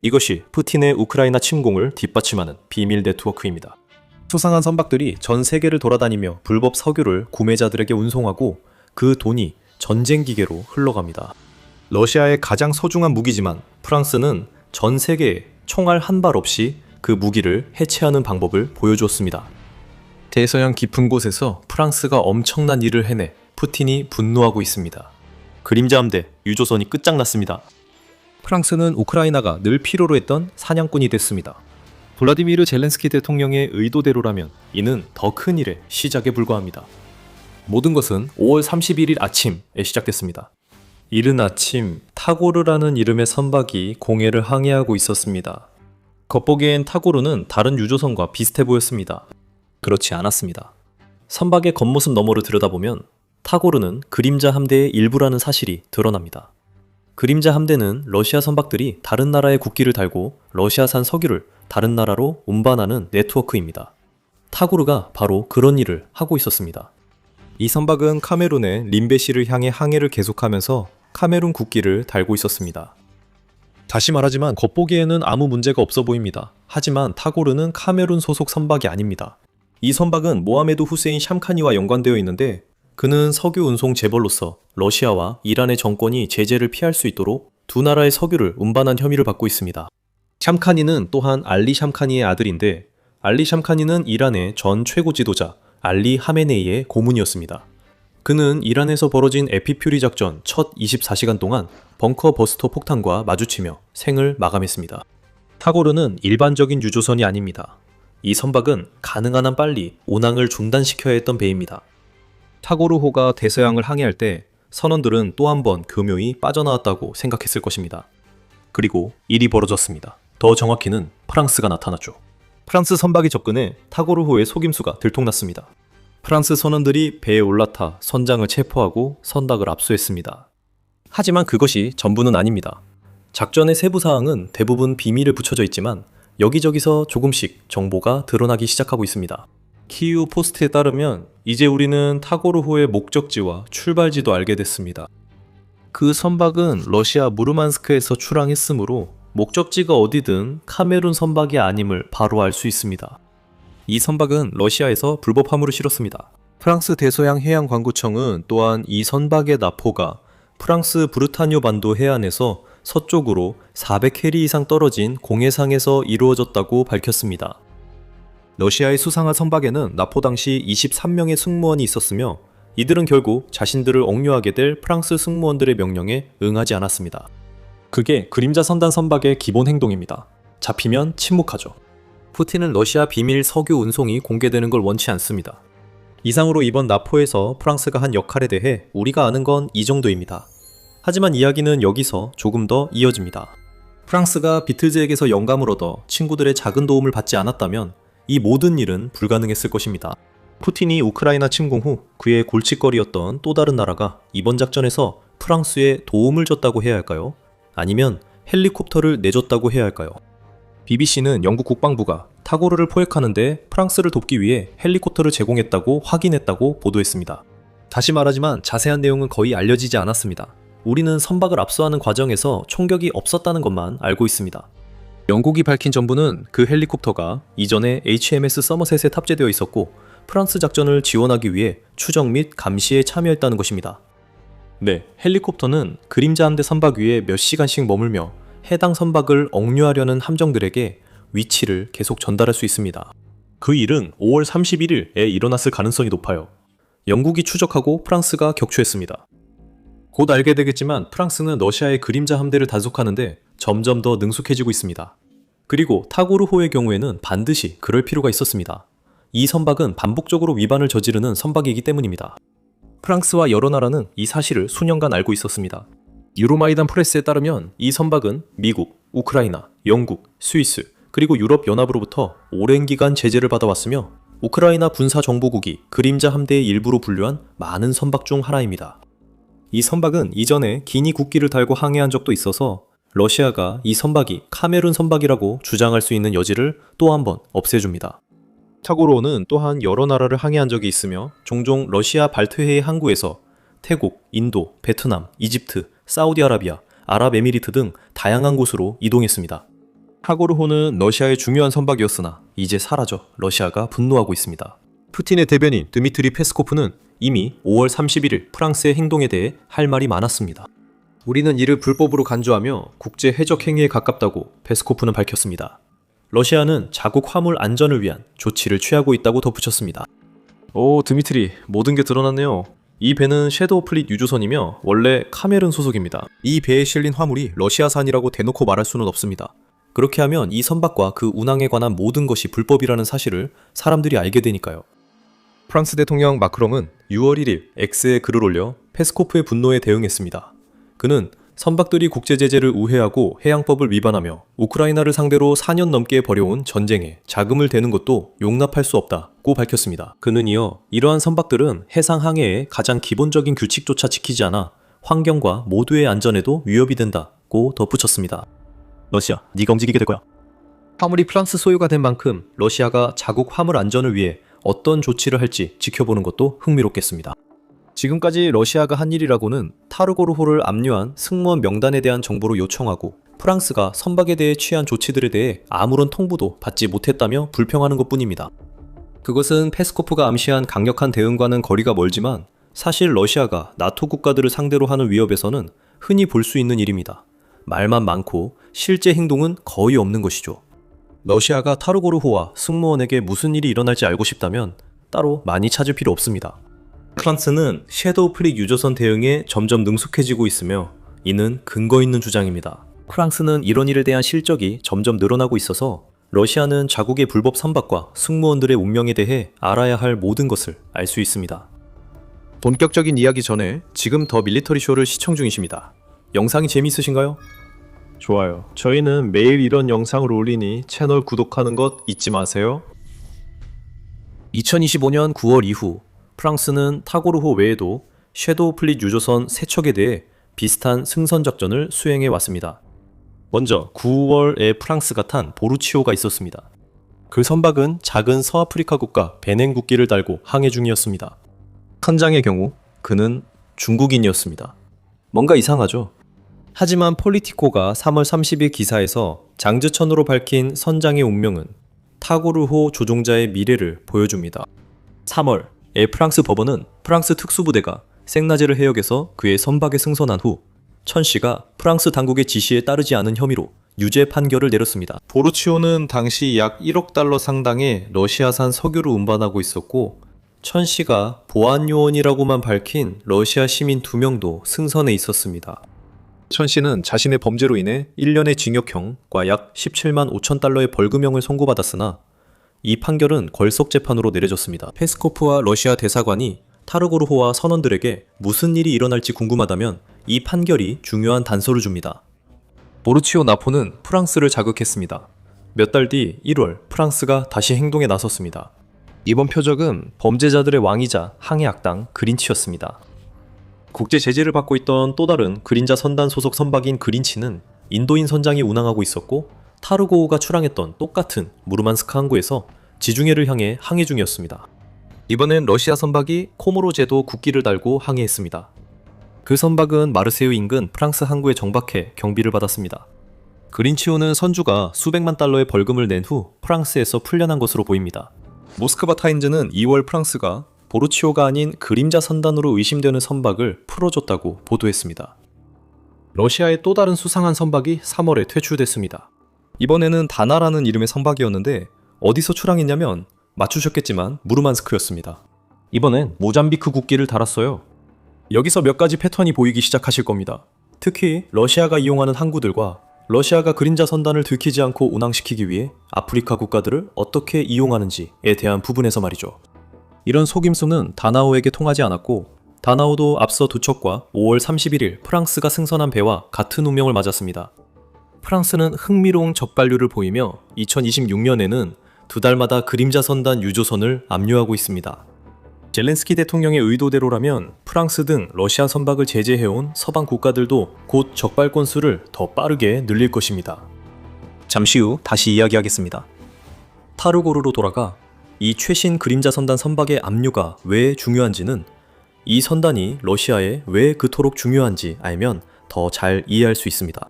이것이 푸틴의 우크라이나 침공을 뒷받침하는 비밀 네트워크입니다. 수상한 선박들이 전 세계를 돌아다니며 불법 석유를 구매자들에게 운송하고 그 돈이 전쟁 기계로 흘러갑니다. 러시아의 가장 소중한 무기지만 프랑스는 전 세계에 총알 한 발 없이 그 무기를 해체하는 방법을 보여주었습니다. 대서양 깊은 곳에서 프랑스가 엄청난 일을 해내 푸틴이 분노하고 있습니다. 그림자 함대 유조선이 끝장났습니다. 프랑스는 우크라이나가 늘 필요로 했던 사냥꾼이 됐습니다. 블라디미르 젤렌스키 대통령의 의도대로라면 이는 더 큰 일의 시작에 불과합니다. 모든 것은 5월 31일 아침에 시작됐습니다. 이른 아침 타고르라는 이름의 선박이 공해를 항해하고 있었습니다. 겉보기엔 타고르는 다른 유조선과 비슷해 보였습니다. 그렇지 않았습니다. 선박의 겉모습 너머를 들여다보면 타고르는 그림자 함대의 일부라는 사실이 드러납니다. 그림자 함대는 러시아 선박들이 다른 나라의 국기를 달고 러시아산 석유를 다른 나라로 운반하는 네트워크입니다. 타고르가 바로 그런 일을 하고 있었습니다. 이 선박은 카메룬의 림베시를 향해 항해를 계속하면서 카메룬 국기를 달고 있었습니다. 다시 말하지만 겉보기에는 아무 문제가 없어 보입니다. 하지만 타고르는 카메룬 소속 선박이 아닙니다. 이 선박은 모하메드 후세인 샴카니와 연관되어 있는데 그는 석유 운송 재벌로서 러시아와 이란의 정권이 제재를 피할 수 있도록 두 나라의 석유를 운반한 혐의를 받고 있습니다. 샴카니는 또한 알리 샴카니의 아들인데 알리 샴카니는 이란의 전 최고 지도자 알리 하메네이의 고문이었습니다. 그는 이란에서 벌어진 에피퓨리 작전 첫 24시간 동안 벙커 버스터 폭탄과 마주치며 생을 마감했습니다. 타고르는 일반적인 유조선이 아닙니다. 이 선박은 가능한 한 빨리 운항을 중단시켜야 했던 배입니다. 타고르호가 대서양을 항해할 때 선원들은 또 한 번 교묘히 빠져나왔다고 생각했을 것입니다. 그리고 일이 벌어졌습니다. 더 정확히는 프랑스가 나타났죠. 프랑스 선박이 접근해 타고르호의 속임수가 들통났습니다. 프랑스 선원들이 배에 올라타 선장을 체포하고 선박을 압수했습니다. 하지만 그것이 전부는 아닙니다. 작전의 세부 사항은 대부분 비밀에 붙여져 있지만 여기저기서 조금씩 정보가 드러나기 시작하고 있습니다. 키이우 포스트에 따르면 이제 우리는 타고르호의 목적지와 출발지도 알게 됐습니다. 그 선박은 러시아 무르만스크에서 출항했으므로 목적지가 어디든 카메룬 선박이 아님을 바로 알 수 있습니다. 이 선박은 러시아에서 불법 화물을 실었습니다. 프랑스 대서양 해양관구청은 또한 이 선박의 나포가 프랑스 브르타뉴 반도 해안에서 서쪽으로 400캐리 이상 떨어진 공해상에서 이루어졌다고 밝혔습니다. 러시아의 수상한 선박에는 나포 당시 23명의 승무원이 있었으며 이들은 결국 자신들을 억류하게 될 프랑스 승무원들의 명령에 응하지 않았습니다. 그게 그림자 선단 선박의 기본 행동입니다. 잡히면 침묵하죠. 푸틴은 러시아 비밀 석유 운송이 공개되는 걸 원치 않습니다. 이상으로 이번 나포에서 프랑스가 한 역할에 대해 우리가 아는 건 이 정도입니다. 하지만 이야기는 여기서 조금 더 이어집니다. 프랑스가 비틀즈에게서 영감을 얻어 친구들의 작은 도움을 받지 않았다면 이 모든 일은 불가능했을 것입니다. 푸틴이 우크라이나 침공 후 그의 골칫거리였던 또 다른 나라가 이번 작전에서 프랑스에 도움을 줬다고 해야 할까요? 아니면 헬리콥터를 내줬다고 해야 할까요? BBC는 영국 국방부가 타고르를 포획하는데 프랑스를 돕기 위해 헬리콥터를 제공했다고 확인했다고 보도했습니다. 다시 말하지만 자세한 내용은 거의 알려지지 않았습니다. 우리는 선박을 압수하는 과정에서 총격이 없었다는 것만 알고 있습니다. 영국이 밝힌 전부는 그 헬리콥터가 이전에 HMS 서머셋에 탑재되어 있었고 프랑스 작전을 지원하기 위해 추적 및 감시에 참여했다는 것입니다. 네, 헬리콥터는 그림자 함대 선박 위에 몇 시간씩 머물며 해당 선박을 억류하려는 함정들에게 위치를 계속 전달할 수 있습니다. 그 일은 5월 31일에 일어났을 가능성이 높아요. 영국이 추적하고 프랑스가 격추했습니다. 곧 알게 되겠지만 프랑스는 러시아의 그림자 함대를 단속하는데 점점 더 능숙해지고 있습니다. 그리고 타고르호의 경우에는 반드시 그럴 필요가 있었습니다. 이 선박은 반복적으로 위반을 저지르는 선박이기 때문입니다. 프랑스와 여러 나라는 이 사실을 수년간 알고 있었습니다. 유로마이단 프레스에 따르면 이 선박은 미국, 우크라이나, 영국, 스위스, 그리고 유럽연합으로부터 오랜 기간 제재를 받아왔으며 우크라이나 군사정보국이 그림자 함대의 일부로 분류한 많은 선박 중 하나입니다. 이 선박은 이전에 기니 국기를 달고 항해한 적도 있어서 러시아가 이 선박이 카메룬 선박이라고 주장할 수 있는 여지를 또 한 번 없애줍니다. 타고르호는 또한 여러 나라를 항해한 적이 있으며 종종 러시아 발트해의 항구에서 태국, 인도, 베트남, 이집트, 사우디아라비아, 아랍에미리트 등 다양한 곳으로 이동했습니다. 타고르호는 러시아의 중요한 선박이었으나 이제 사라져 러시아가 분노하고 있습니다. 푸틴의 대변인 드미트리 페스코프는 이미 5월 31일 프랑스의 행동에 대해 할 말이 많았습니다. 우리는 이를 불법으로 간주하며 국제 해적 행위에 가깝다고 페스코프는 밝혔습니다. 러시아는 자국 화물 안전을 위한 조치를 취하고 있다고 덧붙였습니다. 오, 드미트리, 모든 게 드러났네요. 이 배는 섀도우 플릿 유조선이며 원래 카메룬 소속입니다. 이 배에 실린 화물이 러시아산이라고 대놓고 말할 수는 없습니다. 그렇게 하면 이 선박과 그 운항에 관한 모든 것이 불법이라는 사실을 사람들이 알게 되니까요. 프랑스 대통령 마크롱은 6월 1일 X에 글을 올려 페스코프의 분노에 대응했습니다. 그는 선박들이 국제제재를 우회하고 해양법을 위반하며 우크라이나를 상대로 4년 넘게 벌여온 전쟁에 자금을 대는 것도 용납할 수 없다고 밝혔습니다. 그는 이어 이러한 선박들은 해상 항해의 가장 기본적인 규칙조차 지키지 않아 환경과 모두의 안전에도 위협이 된다고 덧붙였습니다. 러시아, 네가 움직이게 될 거야. 화물이 프랑스 소유가 된 만큼 러시아가 자국 화물 안전을 위해 어떤 조치를 할지 지켜보는 것도 흥미롭겠습니다. 지금까지 러시아가 한 일이라고는 타르고르호를 압류한 승무원 명단에 대한 정보를 요청하고 프랑스가 선박에 대해 취한 조치들에 대해 아무런 통보도 받지 못했다며 불평하는 것뿐입니다. 그것은 페스코프가 암시한 강력한 대응과는 거리가 멀지만 사실 러시아가 나토 국가들을 상대로 하는 위협에서는 흔히 볼 수 있는 일입니다. 말만 많고 실제 행동은 거의 없는 것이죠. 러시아가 타르고르호와 승무원에게 무슨 일이 일어날지 알고 싶다면 따로 많이 찾을 필요 없습니다. 프랑스는 섀도우 플릿 유조선 대응에 점점 능숙해지고 있으며 이는 근거 있는 주장입니다. 프랑스는 이런 일에 대한 실적이 점점 늘어나고 있어서 러시아는 자국의 불법 선박과 승무원들의 운명에 대해 알아야 할 모든 것을 알 수 있습니다. 본격적인 이야기 전에 지금 더 밀리터리 쇼를 시청 중이십니다. 영상이 재미있으신가요? 좋아요. 저희는 매일 이런 영상을 올리니 채널 구독하는 것 잊지 마세요. 2025년 9월 이후 프랑스는 타고르호 외에도 섀도우 플릿 유조선 3척에 대해 비슷한 승선 작전을 수행해 왔습니다. 먼저 9월에 프랑스가 탄 보르치오가 있었습니다. 그 선박은 작은 서아프리카 국가 베냉 국기를 달고 항해 중이었습니다. 선장의 경우 그는 중국인이었습니다. 뭔가 이상하죠? 하지만 폴리티코가 3월 30일 기사에서 장즈천으로 밝힌 선장의 운명은 타고르호 조종자의 미래를 보여줍니다. 3월에 프랑스 법원은 프랑스 특수부대가 생나제를 해역에서 그의 선박에 승선한 후 천 씨가 프랑스 당국의 지시에 따르지 않은 혐의로 유죄 판결을 내렸습니다. 보르치오는 당시 약 1억 달러 상당의 러시아산 석유를 운반하고 있었고 천 씨가 보안요원이라고만 밝힌 러시아 시민 2명도 승선해 있었습니다. 천 씨는 자신의 범죄로 인해 1년의 징역형과 약 17만 5천 달러의 벌금형을 선고받았으나 이 판결은 걸석재판으로 내려졌습니다. 페스코프와 러시아 대사관이 타르고르호와 선원들에게 무슨 일이 일어날지 궁금하다면 이 판결이 중요한 단서를 줍니다. 보르치오 나포는 프랑스를 자극했습니다. 몇 달 뒤 1월 프랑스가 다시 행동에 나섰습니다. 이번 표적은 범죄자들의 왕이자 항해 악당 그린치였습니다. 국제 제재를 받고 있던 또 다른 그림자 선단 소속 선박인 그린치는 인도인 선장이 운항하고 있었고 타르고호가 출항했던 똑같은 무르만스크 항구에서 지중해를 향해 항해 중이었습니다. 이번엔 러시아 선박이 코모로 제도 국기를 달고 항해했습니다. 그 선박은 마르세유 인근 프랑스 항구에 정박해 경비를 받았습니다. 그린치호는 선주가 수백만 달러의 벌금을 낸 후 프랑스에서 풀려난 것으로 보입니다. 모스크바 타임즈는 2월 프랑스가 보르치오가 아닌 그림자 선단으로 의심되는 선박을 풀어줬다고 보도했습니다. 러시아의 또 다른 수상한 선박이 3월에 퇴출됐습니다. 이번에는 다나라는 이름의 선박이었는데 어디서 출항했냐면 맞추셨겠지만 무르만스크였습니다. 이번엔 모잠비크 국기를 달았어요. 여기서 몇 가지 패턴이 보이기 시작하실 겁니다. 특히 러시아가 이용하는 항구들과 러시아가 그림자 선단을 들키지 않고 운항시키기 위해 아프리카 국가들을 어떻게 이용하는지에 대한 부분에서 말이죠. 이런 속임수는 다나오에게 통하지 않았고 다나오도 앞서 두 척과 5월 31일 프랑스가 승선한 배와 같은 운명을 맞았습니다. 프랑스는 흥미로운 적발률을 보이며 2026년에는 2달마다 그림자 선단 유조선을 압류하고 있습니다. 젤렌스키 대통령의 의도대로라면 프랑스 등 러시아 선박을 제재해온 서방 국가들도 곧 적발 건수를 더 빠르게 늘릴 것입니다. 잠시 후 다시 이야기하겠습니다. 타르고르로 돌아가 이 최신 그림자 선단 선박의 압류가 왜 중요한지는 이 선단이 러시아에 왜 그토록 중요한지 알면 더 잘 이해할 수 있습니다.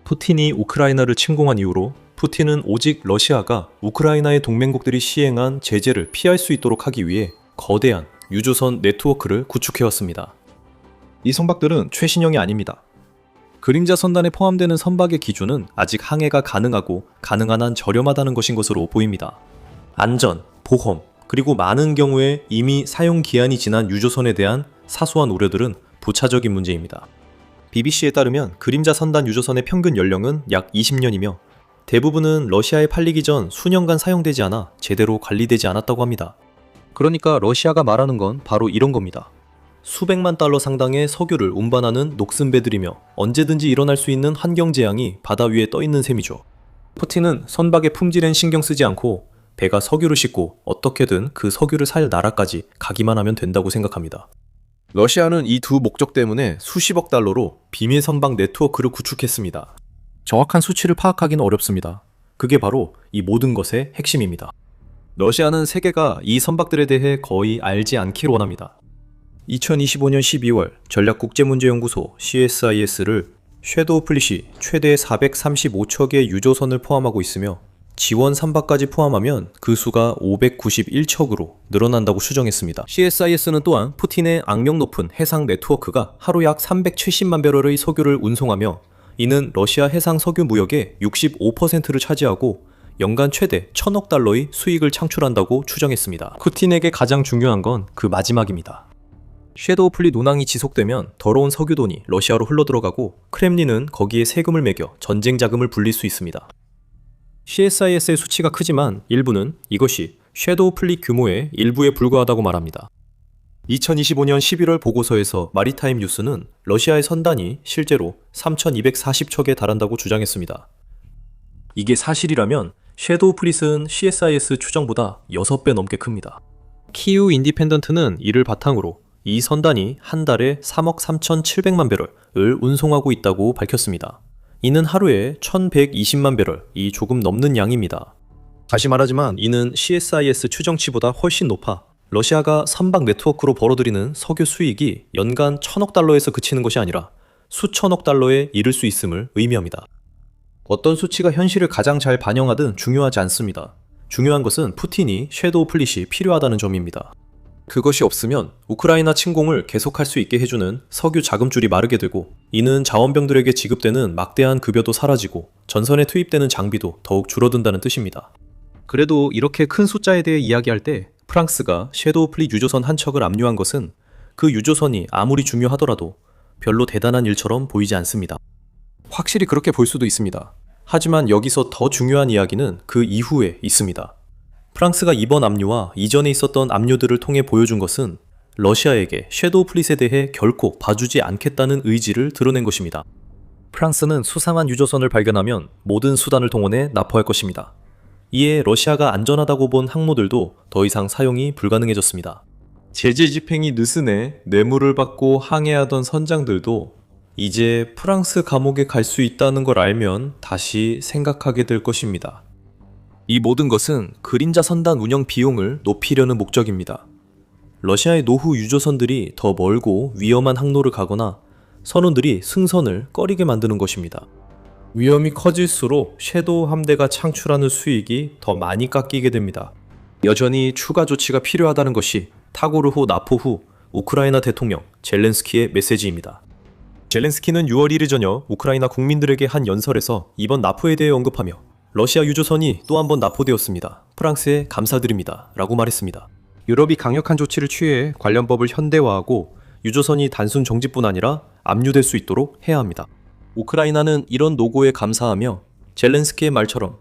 푸틴이 우크라이나를 침공한 이후로 푸틴은 오직 러시아가 우크라이나의 동맹국들이 시행한 제재를 피할 수 있도록 하기 위해 거대한 유조선 네트워크를 구축해왔습니다. 이 선박들은 최신형이 아닙니다. 그림자 선단에 포함되는 선박의 기준은 아직 항해가 가능하고 가능한 한 저렴하다는 것인 것으로 보입니다. 안전, 보험, 그리고 많은 경우에 이미 사용 기한이 지난 유조선에 대한 사소한 우려들은 부차적인 문제입니다. BBC에 따르면 그림자 선단 유조선의 평균 연령은 약 20년이며 대부분은 러시아에 팔리기 전 수년간 사용되지 않아 제대로 관리되지 않았다고 합니다. 그러니까 러시아가 말하는 건 바로 이런 겁니다. 수백만 달러 상당의 석유를 운반하는 녹슨 배들이며 언제든지 일어날 수 있는 환경재앙이 바다 위에 떠있는 셈이죠. 푸틴은 선박의 품질엔 신경 쓰지 않고 배가 석유를 싣고 어떻게든 그 석유를 살 나라까지 가기만 하면 된다고 생각합니다. 러시아는 이 두 목적 때문에 수십억 달러로 비밀 선박 네트워크를 구축했습니다. 정확한 수치를 파악하기는 어렵습니다. 그게 바로 이 모든 것의 핵심입니다. 러시아는 세계가 이 선박들에 대해 거의 알지 않기를 원합니다. 2025년 12월 전략국제문제연구소 CSIS를 섀도우 플릿이 최대 435척의 유조선을 포함하고 있으며 지원 선박까지 포함하면 그 수가 591척으로 늘어난다고 추정했습니다. CSIS는 또한 푸틴의 악명 높은 해상 네트워크가 하루 약 370만 배럴의 석유를 운송하며 이는 러시아 해상 석유 무역의 65%를 차지하고 연간 최대 1,000억 달러의 수익을 창출한다고 추정했습니다. 푸틴에게 가장 중요한 건 그 마지막입니다. 섀도우 플릿 운항이 지속되면 더러운 석유돈이 러시아로 흘러들어가고 크렘린은 거기에 세금을 매겨 전쟁 자금을 불릴 수 있습니다. CSIS의 수치가 크지만 일부는 이것이 섀도우 플릿 규모의 일부에 불과하다고 말합니다. 2025년 11월 보고서에서 마리타임 뉴스는 러시아의 선단이 실제로 3,240척에 달한다고 주장했습니다. 이게 사실이라면 섀도우 플릿은 CSIS 추정보다 6배 넘게 큽니다. 키우 인디펜던트는 이를 바탕으로 이 선단이 한 달에 3억 3,700만 배럴을 운송하고 있다고 밝혔습니다. 이는 하루에 1,120만 배럴이 조금 넘는 양입니다. 다시 말하지만 이는 CSIS 추정치보다 훨씬 높아 러시아가 선박 네트워크로 벌어들이는 석유 수익이 연간 1,000억 달러에서 그치는 것이 아니라 수천억 달러에 이를 수 있음을 의미합니다. 어떤 수치가 현실을 가장 잘 반영하든 중요하지 않습니다. 중요한 것은 푸틴이 섀도우 플릿이 필요하다는 점입니다. 그것이 없으면 우크라이나 침공을 계속할 수 있게 해주는 석유 자금줄이 마르게 되고 이는 자원병들에게 지급되는 막대한 급여도 사라지고 전선에 투입되는 장비도 더욱 줄어든다는 뜻입니다. 그래도 이렇게 큰 숫자에 대해 이야기할 때 프랑스가 섀도우 플릿 유조선 한 척을 압류한 것은 그 유조선이 아무리 중요하더라도 별로 대단한 일처럼 보이지 않습니다. 확실히 그렇게 볼 수도 있습니다. 하지만 여기서 더 중요한 이야기는 그 이후에 있습니다. 프랑스가 이번 압류와 이전에 있었던 압류들을 통해 보여준 것은 러시아에게 섀도우 플릿에 대해 결코 봐주지 않겠다는 의지를 드러낸 것입니다. 프랑스는 수상한 유조선을 발견하면 모든 수단을 동원해 납포할 것입니다. 이에 러시아가 안전하다고 본 항모들도 더 이상 사용이 불가능해졌습니다. 제재 집행이 느슨해 뇌물을 받고 항해하던 선장들도 이제 프랑스 감옥에 갈 수 있다는 걸 알면 다시 생각하게 될 것입니다. 이 모든 것은 그림자 선단 운영 비용을 높이려는 목적입니다. 러시아의 노후 유조선들이 더 멀고 위험한 항로를 가거나 선원들이 승선을 꺼리게 만드는 것입니다. 위험이 커질수록 섀도우 함대가 창출하는 수익이 더 많이 깎이게 됩니다. 여전히 추가 조치가 필요하다는 것이 타고르호 납포 후 우크라이나 대통령 젤렌스키의 메시지입니다. 젤렌스키는 6월 1일 저녁 우크라이나 국민들에게 한 연설에서 이번 납포에 대해 언급하며 러시아 유조선이 또 한 번 납포되었습니다. 프랑스에 감사드립니다. 라고 말했습니다. 유럽이 강력한 조치를 취해 관련 법을 현대화하고 유조선이 단순 정지뿐 아니라 압류될 수 있도록 해야 합니다. 우크라이나는 이런 노고에 감사하며 젤렌스키의 말처럼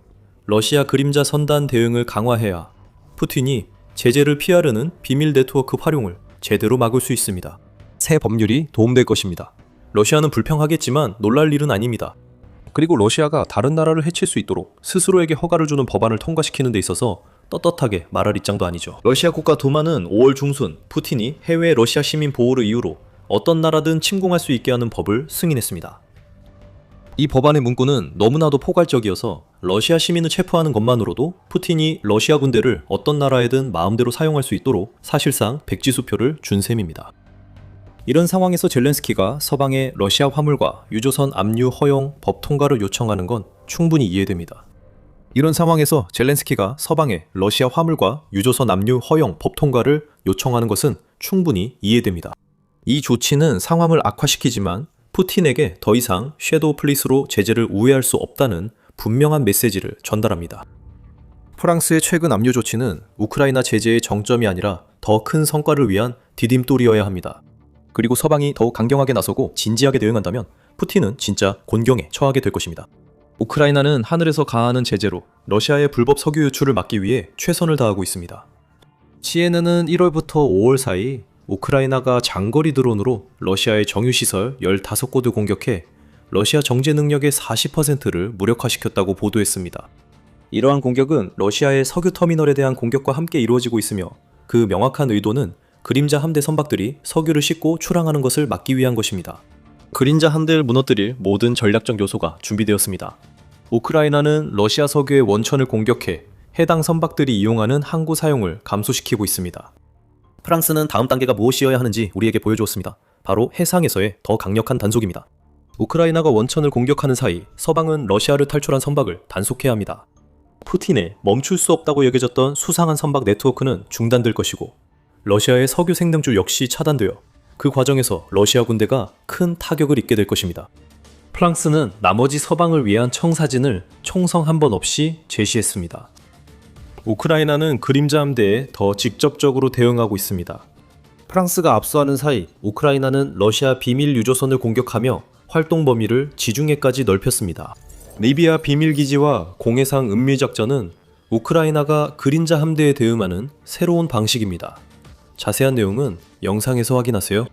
러시아 그림자 선단 대응을 강화해야 푸틴이 제재를 피하려는 비밀 네트워크 활용을 제대로 막을 수 있습니다. 새 법률이 도움될 것입니다. 러시아는 불평하겠지만 놀랄 일은 아닙니다. 그리고 러시아가 다른 나라를 해칠 수 있도록 스스로에게 허가를 주는 법안을 통과시키는 데 있어서 떳떳하게 말할 입장도 아니죠. 러시아 국가 두마는 5월 중순 푸틴이 해외 러시아 시민 보호를 이유로 어떤 나라든 침공할 수 있게 하는 법을 승인했습니다. 이 법안의 문구는 너무나도 포괄적이어서 러시아 시민을 체포하는 것만으로도 푸틴이 러시아 군대를 어떤 나라에든 마음대로 사용할 수 있도록 사실상 백지수표를 준 셈입니다. 이런 상황에서 젤렌스키가 서방의 러시아 화물과 유조선 압류 허용 법 통과를 요청하는 건 충분히 이해됩니다. 이런 상황에서 젤렌스키가 서방에 러시아 화물과 유조선 압류 허용 법 통과를 요청하는 것은 충분히 이해됩니다. 이 조치는 상황을 악화시키지만 푸틴에게 더 이상 섀도우 플리스로 제재를 우회할 수 없다는 분명한 메시지를 전달합니다. 프랑스의 최근 압류 조치는 우크라이나 제재의 정점이 아니라 더 큰 성과를 위한 디딤돌이어야 합니다. 그리고 서방이 더욱 강경하게 나서고 진지하게 대응한다면 푸틴은 진짜 곤경에 처하게 될 것입니다. 우크라이나는 하늘에서 가하는 제재로 러시아의 불법 석유 유출을 막기 위해 최선을 다하고 있습니다. CNN은 1월부터 5월 사이 우크라이나가 장거리 드론으로 러시아의 정유시설 15곳을 공격해 러시아 정제 능력의 40%를 무력화시켰다고 보도했습니다. 이러한 공격은 러시아의 석유 터미널에 대한 공격과 함께 이루어지고 있으며 그 명확한 의도는 그림자 함대 선박들이 석유를 싣고 출항하는 것을 막기 위한 것입니다. 그림자 함대를 무너뜨릴 모든 전략적 요소가 준비되었습니다. 우크라이나는 러시아 석유의 원천을 공격해 해당 선박들이 이용하는 항구 사용을 감소시키고 있습니다. 프랑스는 다음 단계가 무엇이어야 하는지 우리에게 보여주었습니다. 바로 해상에서의 더 강력한 단속입니다. 우크라이나가 원천을 공격하는 사이 서방은 러시아를 탈출한 선박을 단속해야 합니다. 푸틴의 멈출 수 없다고 여겨졌던 수상한 선박 네트워크는 중단될 것이고 러시아의 석유 생명줄 역시 차단되어 그 과정에서 러시아 군대가 큰 타격을 입게 될 것입니다. 프랑스는 나머지 서방을 위한 청사진을 총성 한 번 없이 제시했습니다. 우크라이나는 그림자 함대에 더 직접적으로 대응하고 있습니다. 프랑스가 압수하는 사이 우크라이나는 러시아 비밀 유조선을 공격하며 활동 범위를 지중해까지 넓혔습니다. 리비아 비밀기지와 공해상 은밀작전은 우크라이나가 그림자 함대에 대응하는 새로운 방식입니다. 자세한 내용은 영상에서 확인하세요.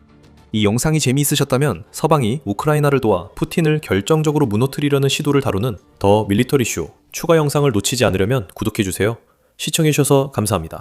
이 영상이 재미있으셨다면 서방이 우크라이나를 도와 푸틴을 결정적으로 무너뜨리려는 시도를 다루는 더 밀리터리 쇼 추가 영상을 놓치지 않으려면 구독해주세요. 시청해주셔서 감사합니다.